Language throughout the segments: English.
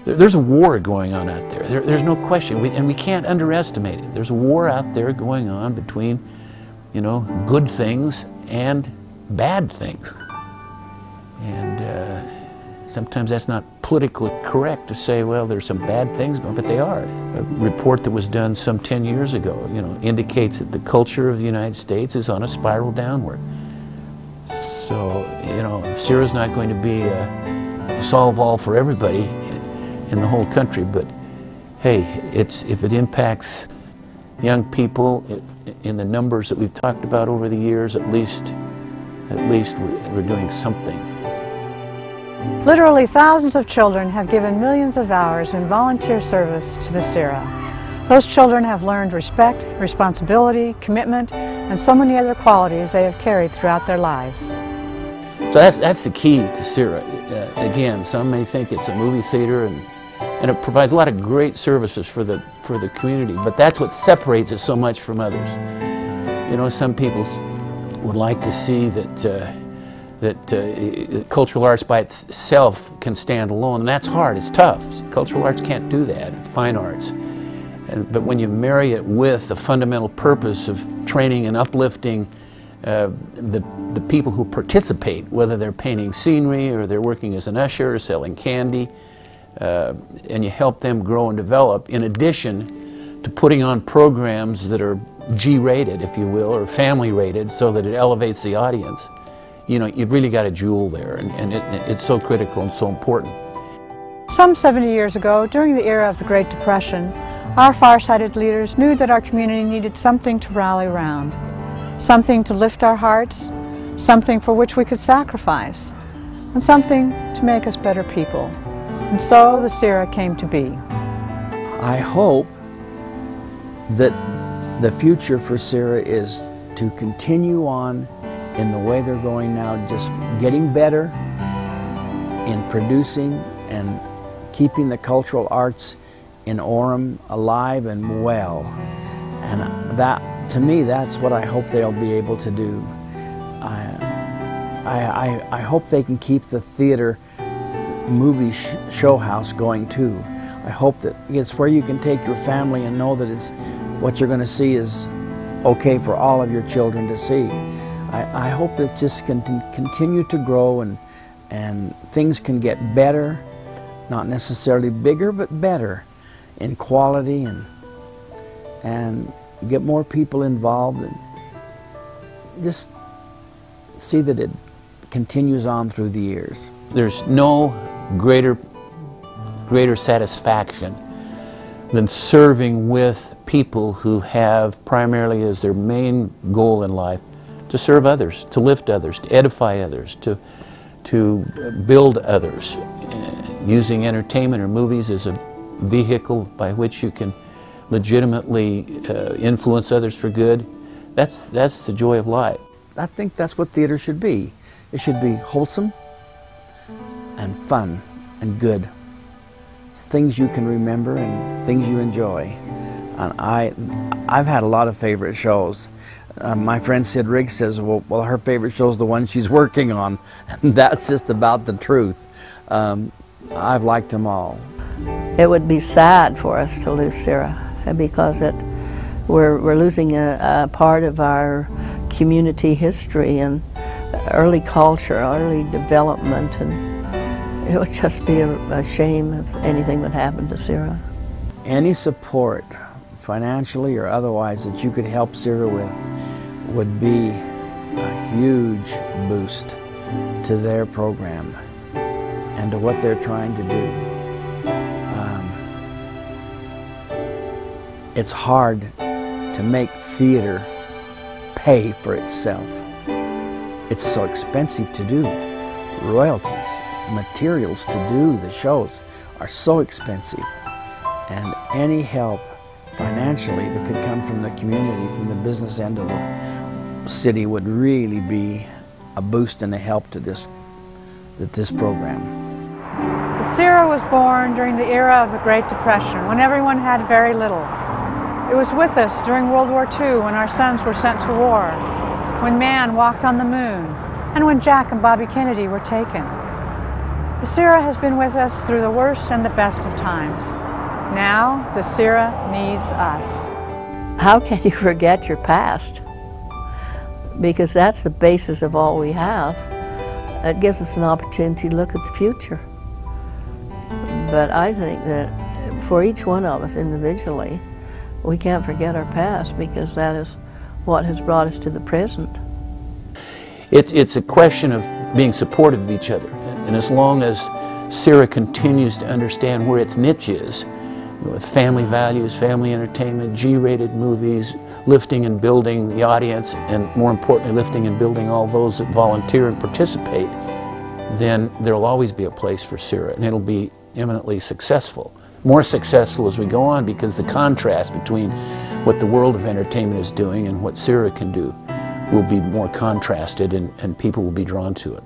There's a war going on out there. There's no question, and we can't underestimate it. There's a war out there going on between, you know, good things and bad things. And sometimes that's not politically correct to say, well, there's some bad things, but they are. A report that was done some 10 years ago, you know, indicates that the culture of the United States is on a spiral downward. So, you know, SCERA's not going to be a solve-all for everybody in the whole country, but hey, if it impacts young people in the numbers that we've talked about over the years, at least we're doing something. Literally thousands of children have given millions of hours in volunteer service to the SCERA. Those children have learned respect, responsibility, commitment, and so many other qualities they have carried throughout their lives. So that's the key to SCERA. Again, some may think it's a movie theater, and it provides a lot of great services for the community, but that's what separates it so much from others. You know, some people would like to see that cultural arts by itself can stand alone, and that's hard, it's tough. Cultural arts can't do that, fine arts. But when you marry it with the fundamental purpose of training and uplifting the people who participate, whether they're painting scenery or they're working as an usher or selling candy, and you help them grow and develop, in addition to putting on programs that are G-rated, if you will, or family-rated, so that it elevates the audience. You know, you've really got a jewel there, and it's so critical and so important. Some 70 years ago, during the era of the Great Depression, our far-sighted leaders knew that our community needed something to rally around, something to lift our hearts, something for which we could sacrifice, and something to make us better people. And so the SCERA came to be. I hope that the future for SCERA is to continue on in the way they're going now, just getting better in producing and keeping the cultural arts in Orem alive and well. And that, to me, that's what I hope they'll be able to do. I hope they can keep the theater movie show house going too. I hope that it's where you can take your family and know that what you're going to see is okay for all of your children to see. I hope it just can continue to grow, and things can get better, not necessarily bigger, but better in quality, and get more people involved, and just see that it continues on through the years. There's no greater satisfaction than serving with people who have primarily as their main goal in life to serve others, to lift others, to edify others, to build others, using entertainment or movies as a vehicle by which you can legitimately influence others for good. That's the joy of life. I think that's what theater should be. It should be wholesome and fun and good. It's things you can remember and things you enjoy. And I've had a lot of favorite shows. My friend Sid Riggs says, well, her favorite show is the one she's working on. And that's just about the truth. I've liked them all. It would be sad for us to lose SCERA, because we're losing a part of our community history and early culture, early development, and it would just be a shame if anything would happen to SCERA. Any support, financially or otherwise, that you could help SCERA with would be a huge boost to their program and to what they're trying to do. It's hard to make theater pay for itself. It's so expensive to do. Royalties, materials to do the shows are so expensive. And any help financially that could come from the community, from the business end of the city, would really be a boost and a help to this program. The SCERA was born during the era of the Great Depression, when everyone had very little. It was with us during World War II, when our sons were sent to war, when man walked on the moon, and when Jack and Bobby Kennedy were taken. The SCERA has been with us through the worst and the best of times. Now, the SCERA needs us. How can you forget your past? Because that's the basis of all we have. It gives us an opportunity to look at the future. But I think that for each one of us individually, we can't forget our past, because that is what has brought us to the present. It's a question of being supportive of each other. And as long as SCERA continues to understand where its niche is, with family values, family entertainment, G-rated movies, lifting and building the audience, and more importantly, lifting and building all those that volunteer and participate, then there will always be a place for SCERA, and it'll be eminently successful. More successful as we go on, because the contrast between what the world of entertainment is doing and what SCERA can do will be more contrasted, and people will be drawn to it.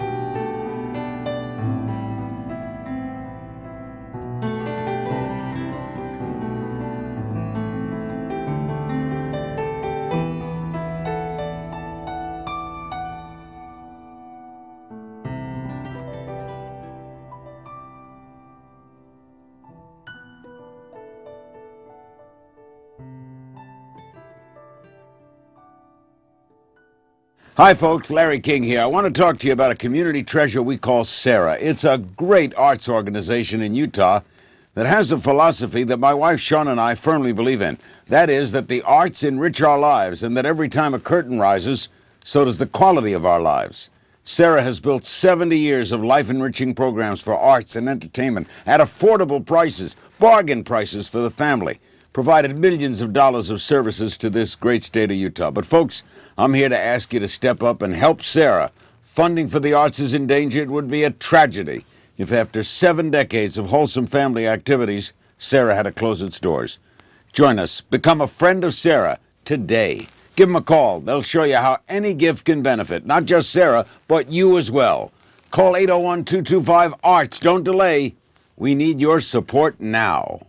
Hi folks, Larry King here. I want to talk to you about a community treasure we call SCERA. It's a great arts organization in Utah that has a philosophy that my wife Shawn and I firmly believe in. That is that the arts enrich our lives, and that every time a curtain rises, so does the quality of our lives. SCERA has built 70 years of life-enriching programs for arts and entertainment at affordable prices, bargain prices for the family. Provided millions of dollars of services to this great state of Utah. But folks, I'm here to ask you to step up and help SCERA. Funding for the arts is in danger. It would be a tragedy if after 7 decades of wholesome family activities, SCERA had to close its doors. Join us. Become a friend of SCERA today. Give them a call. They'll show you how any gift can benefit, not just SCERA, but you as well. Call 801-225-ARTS. Don't delay. We need your support now.